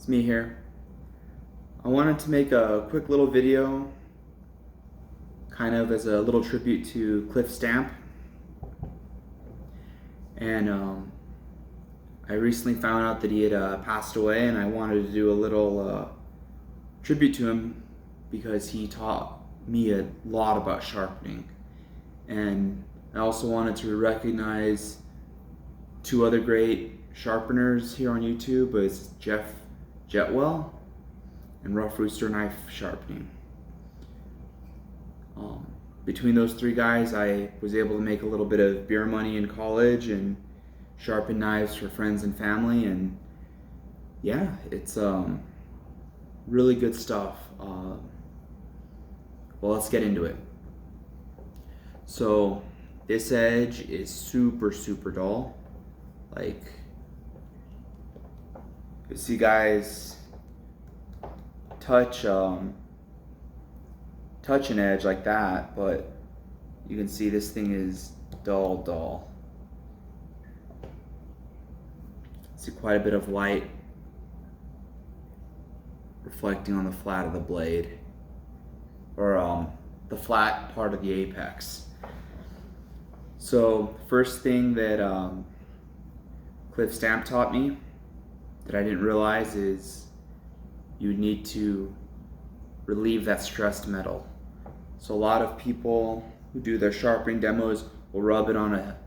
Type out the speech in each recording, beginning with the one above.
It's me here. I wanted to make a quick little video, kind of as a little tribute to Cliff Stamp. And I recently found out that he had passed away, and I wanted to do a little tribute to him because he taught me a lot about sharpening. And I also wanted to recognize two other great sharpeners here on YouTube, is Jeff Jetwell and Rough Rooster Knife Sharpening. Between those three guys, I was able to make a little bit of beer money in college and sharpen knives for friends and family, and yeah, it's really good stuff. Well, let's get into it. So this edge is super dull. Like, you see guys touch an edge like that, but you can see this thing is dull. See quite a bit of light reflecting on the flat of the blade, or the flat part of the apex. So first thing that Cliff Stamp taught me that I didn't realize is you need to relieve that stressed metal. So a lot of people who do their sharpening demos will rub it on a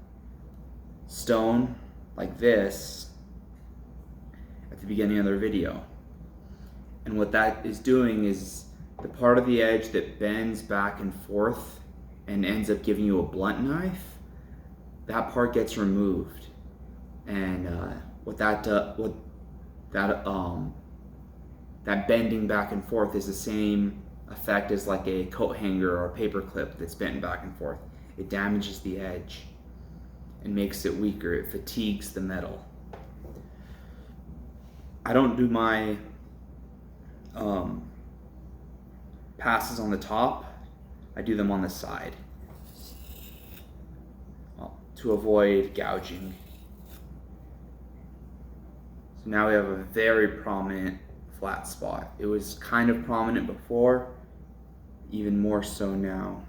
stone like this at the beginning of their video. And what that is doing is the part of the edge that bends back and forth and ends up giving you a blunt knife, that part gets removed. And that bending back and forth is the same effect as like a coat hanger or a paper clip that's bent back and forth. It damages the edge and makes it weaker. It fatigues the metal. I don't do my passes on the top. I do them on the side to avoid gouging. So now we have a very prominent flat spot. It was kind of prominent before, even more so now.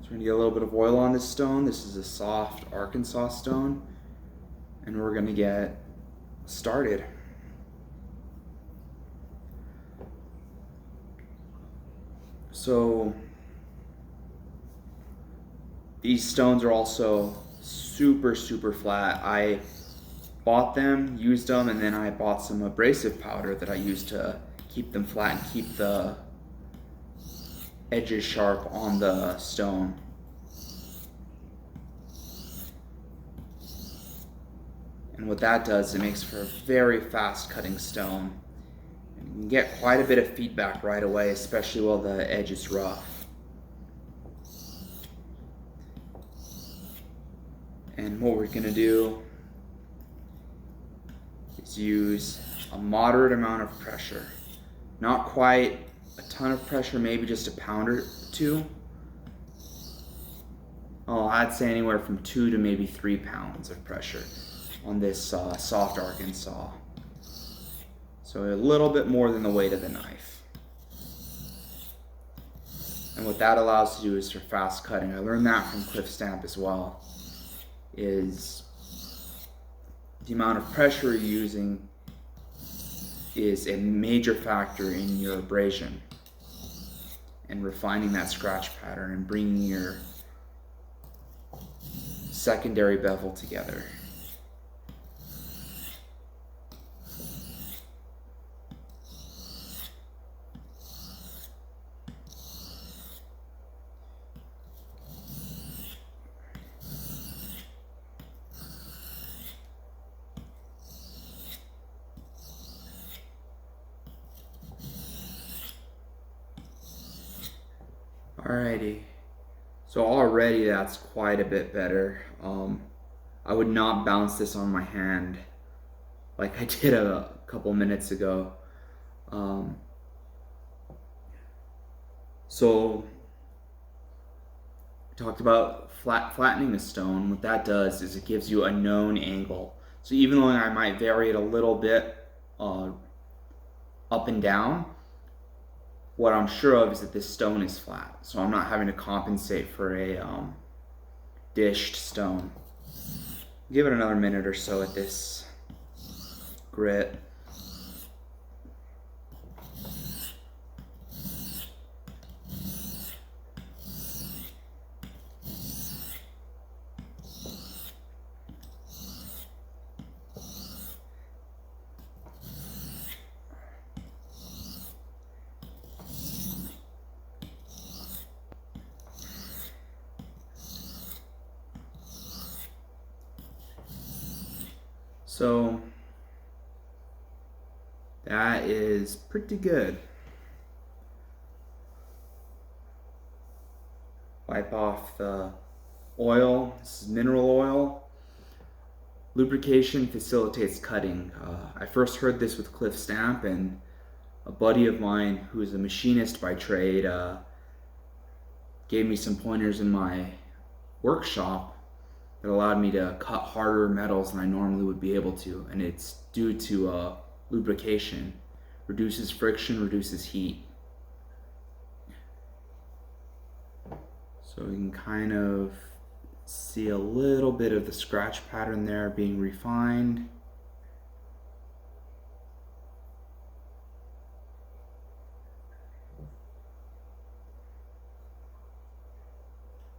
So we're gonna get a little bit of oil on this stone. This is a soft Arkansas stone, and we're gonna get started. So these stones are also super flat. I bought them, used them, and then I bought some abrasive powder that I used to keep them flat and keep the edges sharp on the stone. And what that does, it makes for a very fast cutting stone. And you can get quite a bit of feedback right away, especially while the edge is rough. And what we're gonna do is use a moderate amount of pressure. Not quite a ton of pressure, maybe just a pound or two. Oh, I'd say anywhere from 2 to maybe 3 pounds of pressure on this soft Arkansas. So a little bit more than the weight of the knife. And what that allows to do is for fast cutting. I learned that from Cliff Stamp as well, is the amount of pressure you're using is a major factor in your abrasion and refining that scratch pattern and bringing your secondary bevel together. Alrighty, so already that's quite a bit better. I would not bounce this on my hand like I did a couple minutes ago. So we talked about flattening a stone. What that does is it gives you a known angle. So even though I might vary it a little bit uh, up and down, what I'm sure of is that this stone is flat. So I'm not having to compensate for a dished stone. Give it another minute or so at this grit. So that is pretty good. Wipe off the oil. This is mineral oil. Lubrication facilitates cutting. I first heard this with Cliff Stamp, and a buddy of mine who is a machinist by trade gave me some pointers in my workshop that allowed me to cut harder metals than I normally would be able to, and it's due to lubrication. Reduces friction, reduces heat. So we can kind of see a little bit of the scratch pattern there being refined.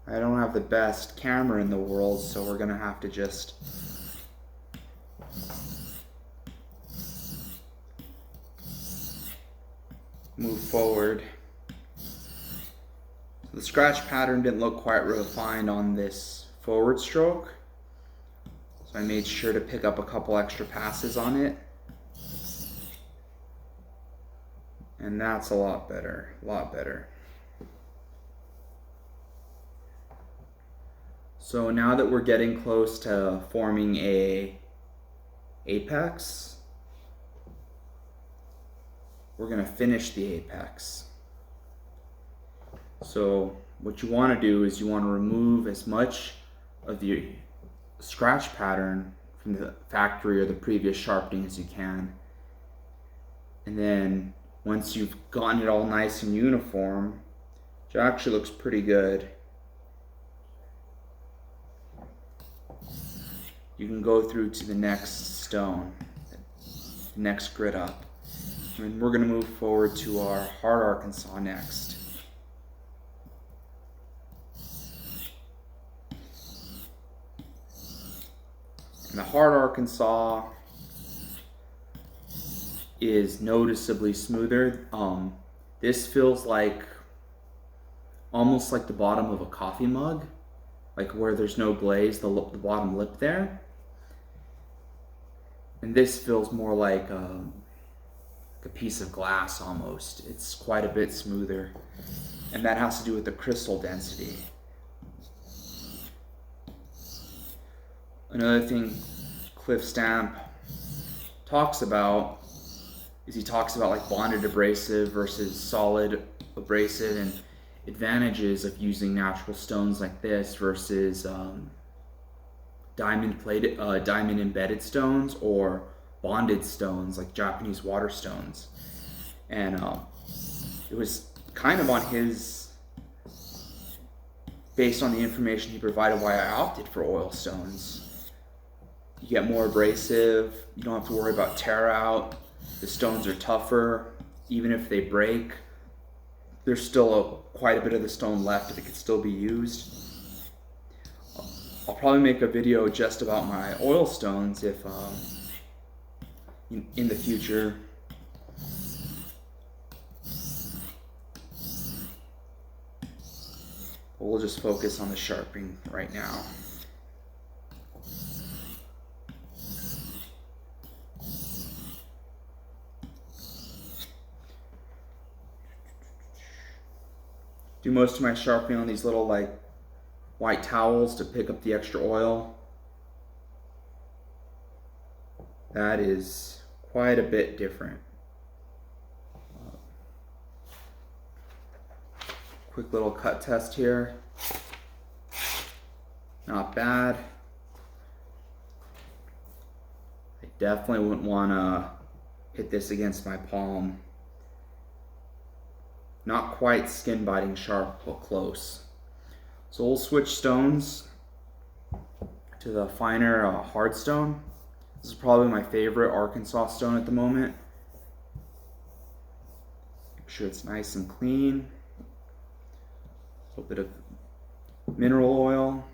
I don't have the best camera in the world, so we're gonna have to just move forward. So the scratch pattern didn't look quite refined on this forward stroke, so I made sure to pick up a couple extra passes on it. And that's a lot better, a lot better. So now that we're getting close to forming a apex, we're gonna finish the apex. So what you wanna do is you wanna remove as much of the scratch pattern from the factory or the previous sharpening as you can. And then once you've gotten it all nice and uniform, which actually looks pretty good, you can go through to the next stone, the next grit up. And we're gonna move forward to our hard Arkansas next. And the hard Arkansas is noticeably smoother. This feels like almost like the bottom of a coffee mug, like where there's no glaze, the bottom lip there. And this feels more like a piece of glass almost. It's quite a bit smoother. And that has to do with the crystal density. Another thing Cliff Stamp talks about is he talks about like bonded abrasive versus solid abrasive and advantages of using natural stones like this versus diamond embedded stones or bonded stones like Japanese water stones. And it was kind of on his, based on the information he provided, why I opted for oil stones. You get more abrasive, you don't have to worry about tear out, the stones are tougher, even if they break, there's still quite a bit of the stone left that could still be used. I'll probably make a video just about my oil stones if in the future. We'll just focus on the sharpening right now. Do most of my sharpening on these little like white towels to pick up the extra oil. That is quite a bit different. Quick little cut test here. Not bad. I definitely wouldn't want to hit this against my palm. Not quite skin biting sharp, but close. So we'll switch stones to the finer hard stone. This is probably my favorite Arkansas stone at the moment. Make sure it's nice and clean. A little bit of mineral oil.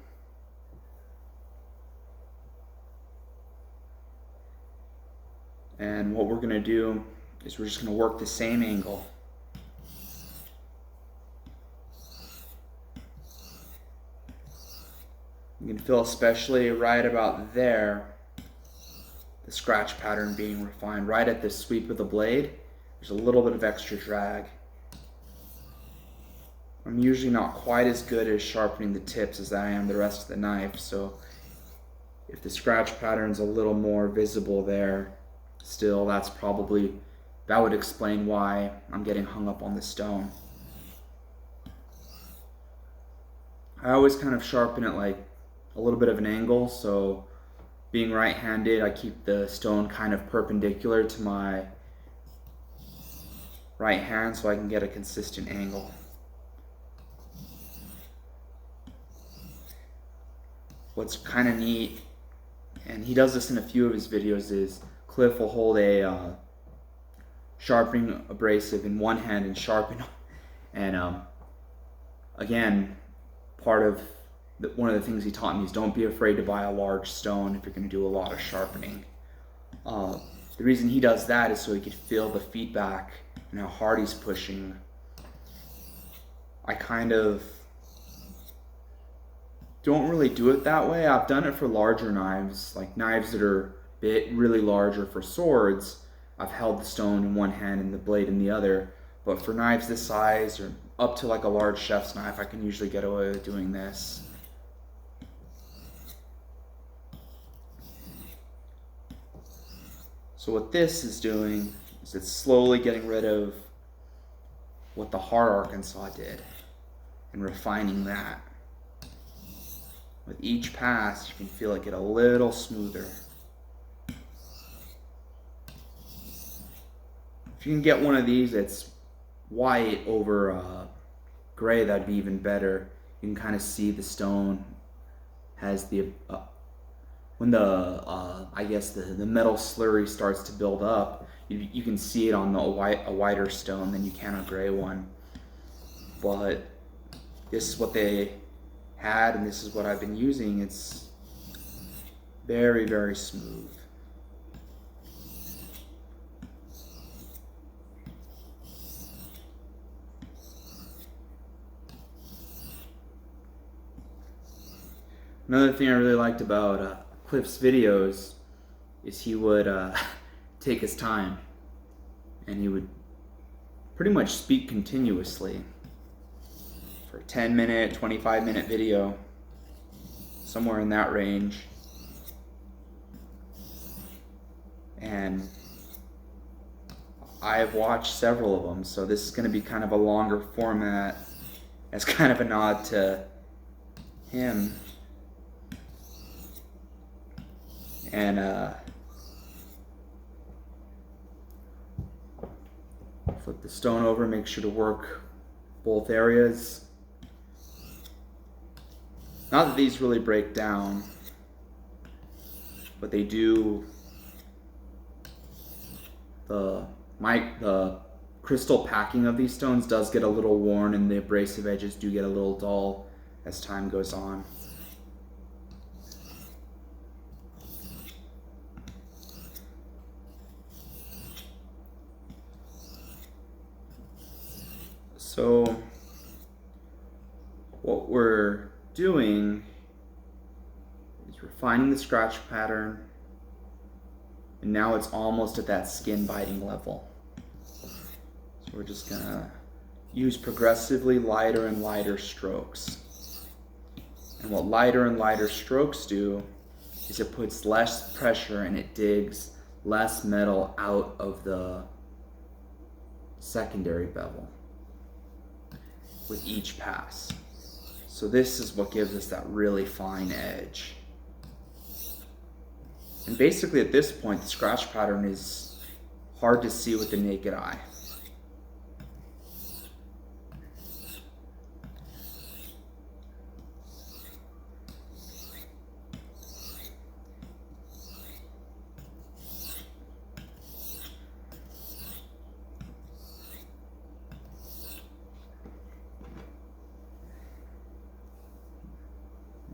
And what we're going to do is we're just going to work the same angle. You can feel, especially right about there, the scratch pattern being refined. Right at the sweep of the blade, there's a little bit of extra drag. I'm usually not quite as good at sharpening the tips as I am the rest of the knife, so if the scratch pattern's a little more visible there, still that would explain why I'm getting hung up on the stone. I always kind of sharpen it like a little bit of an angle, so being right-handed, I keep the stone kind of perpendicular to my right hand so I can get a consistent angle. What's kind of neat, and he does this in a few of his videos, is Cliff will hold a sharpening abrasive in one hand and sharpen, and again, one of the things he taught me is don't be afraid to buy a large stone if you're going to do a lot of sharpening. The reason he does that is so he could feel the feedback and how hard he's pushing. I kind of don't really do it that way. I've done it for larger knives, like knives that are really larger for swords. I've held the stone in one hand and the blade in the other. But for knives this size, or up to like a large chef's knife, I can usually get away with doing this. So what this is doing is it's slowly getting rid of what the hard Arkansas did and refining that. With each pass, you can feel it get a little smoother. If you can get one of these that's white over gray, that'd be even better. You can kind of see the stone has the when the I guess the metal slurry starts to build up, you can see it on a whiter stone than you can a gray one. But this is what they had, and this is what I've been using. It's very, very smooth. Another thing I really liked about Cliff's videos is he would take his time, and he would pretty much speak continuously for a 10-minute, 25-minute video, somewhere in that range. And I've watched several of them, so this is going to be kind of a longer format as kind of a nod to him. And flip the stone over, make sure to work both areas. Not that these really break down, but they do. The crystal packing of these stones does get a little worn, and the abrasive edges do get a little dull as time goes on. So what we're doing is refining the scratch pattern, and now it's almost at that skin biting level. So we're just gonna use progressively lighter and lighter strokes. And what lighter and lighter strokes do is it puts less pressure and it digs less metal out of the secondary bevel with each pass. So this is what gives us that really fine edge. And basically at this point, the scratch pattern is hard to see with the naked eye.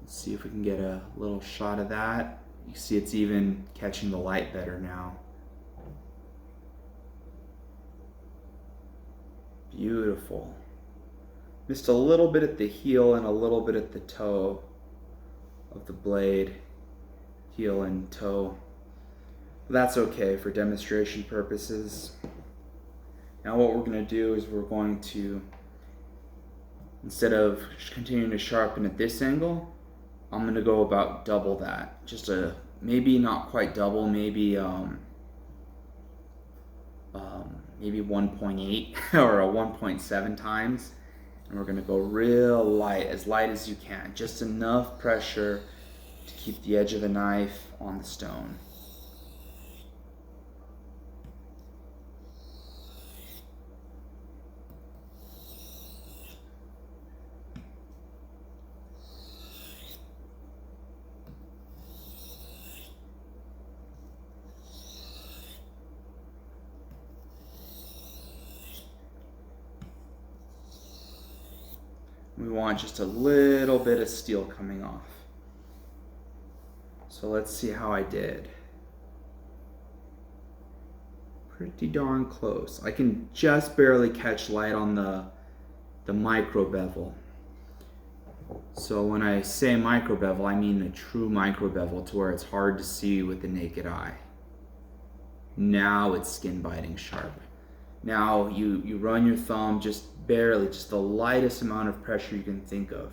Let's see if we can get a little shot of that. You can see it's even catching the light better now. Beautiful. Missed a little bit at the heel and a little bit at the toe of the blade. Heel and toe. That's okay for demonstration purposes. Now what we're going to do is we're going to, instead of continuing to sharpen at this angle, I'm going to go about double that. Just maybe not quite double, maybe 1.8 or a 1.7 times. And we're going to go real light as you can. Just enough pressure to keep the edge of the knife on the stone. We want just a little bit of steel coming off. So let's see how I did. Pretty darn close. I can just barely catch light on the micro bevel. So when I say micro bevel, I mean the true micro bevel, to where it's hard to see with the naked eye. Now it's skin biting sharp. Now you run your thumb just barely, just the lightest amount of pressure you can think of,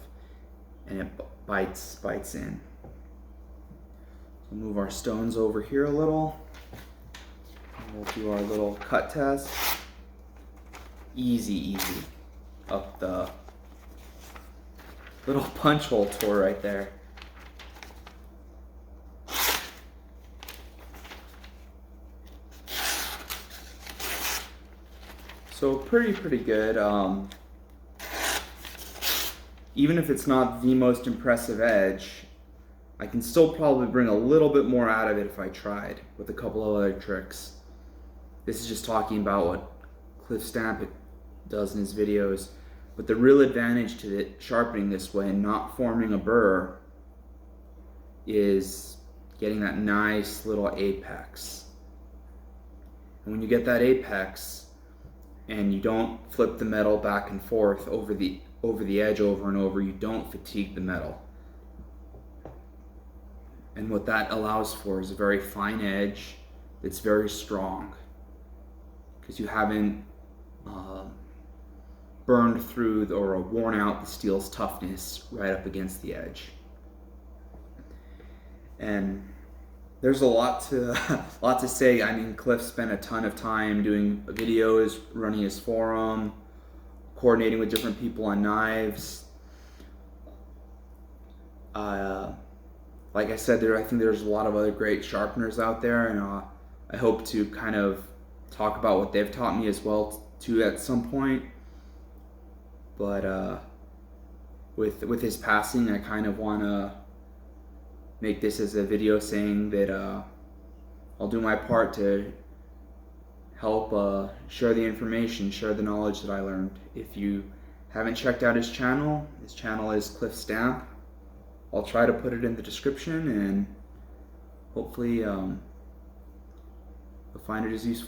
and it bites in. So move our stones over here a little. We'll do our little cut test. Easy up the little punch hole tour right there. So pretty good. Even if it's not the most impressive edge, I can still probably bring a little bit more out of it if I tried with a couple of other tricks. This is just talking about what Cliff Stamp does in his videos. But the real advantage to it sharpening this way and not forming a burr is getting that nice little apex. And when you get that apex, and you don't flip the metal back and forth over the edge over and over, you don't fatigue the metal. And what that allows for is a very fine edge that's very strong, because you haven't burned through or worn out the steel's toughness right up against the edge. And there's a lot to say. I mean, Cliff spent a ton of time doing videos, running his forum, coordinating with different people on knives. Like I said, I think there's a lot of other great sharpeners out there, and I hope to kind of talk about what they've taught me as well too at some point. But with his passing, I kind of want to make this as a video saying that I'll do my part to help share the information, share the knowledge that I learned. If you haven't checked out his channel is Cliff Stamp. I'll try to put it in the description, and hopefully you'll find it as useful